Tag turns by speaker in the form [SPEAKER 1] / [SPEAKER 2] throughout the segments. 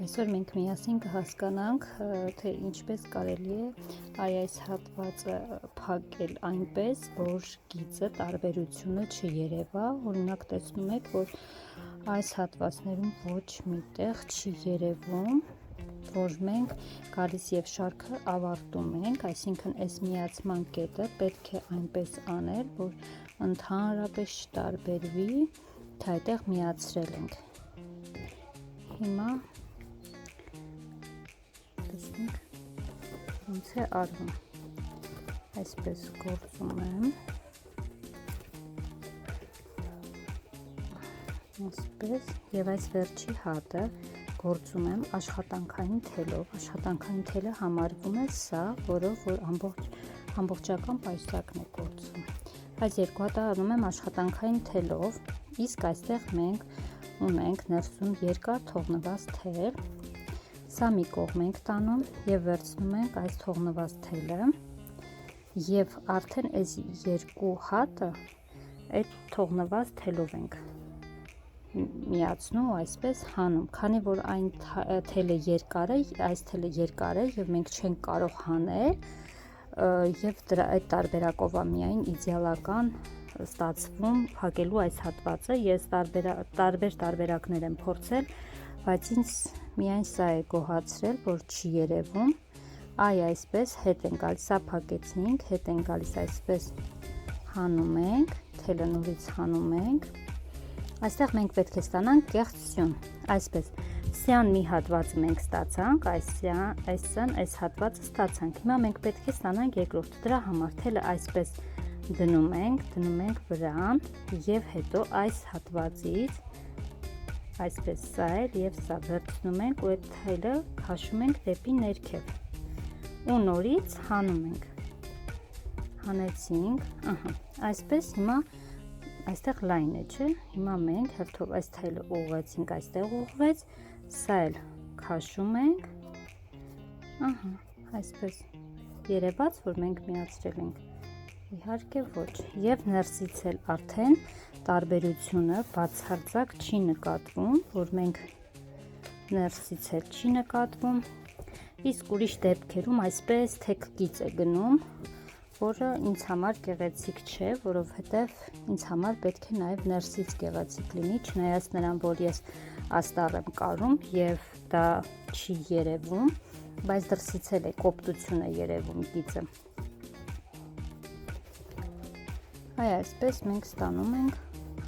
[SPEAKER 1] Այսօր մենք միասին կհասկանանք, թե ինչպես կարելի է այս հատվածը փակել այնպես, որ գիծը տարբերությունը չերևա։ Օրինակ տեսնում եք, որ այս հատվածներում ոչ միտեղ չի երևում, որ մենք գալիս եւ շարքը ավարտում ենք, այսինքն այս միացման կետը պետք է այնպես անել, որ ընդհանրապես չտարբերվի, թե այդտեղ միացրել ենք։ Հիմա տեսնենք ոնց է արվում։ Այսպես գործում եմ, այսպես, եւ այս վերջի հատը գործում եմ աշխատանքային թելով։ Աշխատանքային թելը համարվում է սա, որով որ ամբողջական պայուսակն է գործում։ Այս երկու հատը անում եմ աշխատանքային թելով, իսկ այստեղ մենք ունենք ներսում երկար թողնված թել, սա մի կողմ ենք տանում եւ վերցնում ենք այս թողնված թելը եւ արդեն այս երկու հատը այդ թողնված թելով ենք միացնում ու այսպես հանում, քանի որ այն թելը երկար է, այս թելը երկար է եւ մենք չենք կարող հանել եւ դրա այդ տարբերակով է միայն իդեալական ստացվում փակելու այս հատվածը։ Ես տարբեր տարբերակներ եմ փորձել, բայց ինձ միայն սա է գոհացրել, որ չի երևում։ Այսպես հետ են գալիս, սա փակեցինք, հետ են գալիս, այսպես հանում ենք, թելը նորից հանում ենք։ Այստեղ մենք պետք է ստանանք կեղծ սյուն, այսպես սյան մի հատվածը մենք ստացանք, այսյան այս հատվածը ստացանք։ Հիմա մենք պետք է ստանանք երկրորդ, դրա համար թելը այսպես դնում ենք վրան եւ հետո այս հատվածից այսպես սա էլ եւ սա վերցնում ենք ու այդ թելը քաշում ենք դեպի ներքև ու նորից հանում ենք, հանեցինք, այսպես հիմա այստեղ լայն է, չէ, հիմա մենք հերթով այս թելը ուղղեցինք, այստեղ ուղղվեց, սա էլ քաշում ենք, այսպես երևաց, որ մենք միացրել ենք։ Իհարկե ոչ, եւ ներսից էլ արդեն տարբերությունը բացարձակ չի նկատվում, որ մենք ներսից էլ չի նկատվում, իսկ ուրիշ դեպքերում այսպես թեք գիծ է գնում, որը ինձ համար գեղեցիկ չէ, որովհետեւ ինձ համար պետք է նաեւ ներսից գեղեցիկ լինի, չնայած նրան, որ ես աստառ եմ կարում եւ դա չի երևում, բայց դրսից էլ է կոպտություն է երևում գիծը։ Այսպես մենք ստանում ենք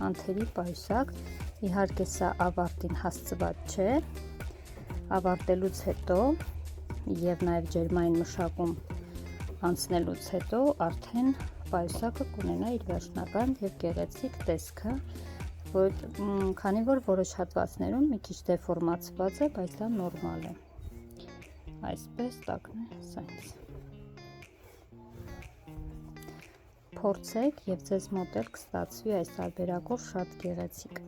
[SPEAKER 1] հանթերի պայուսակ, իհարկե սա ավարտին հասցված չէ, ավարտելուց հետո եւ նաեւ ջերմային մշակում անցնելուց հետո արդեն պայուսակը կունենա իր վերջնական եւ գեղեցիկ տեսքը, քանի որ որոշ հատվածներում մի քիչ դեֆորմացված է, բայց դա նորմալ է։ Այսպես տակն է սենց։ Փորձեք եւ ձեզ մոտ էլ կստացվի այս տարբերակով շատ գեղեցիկ։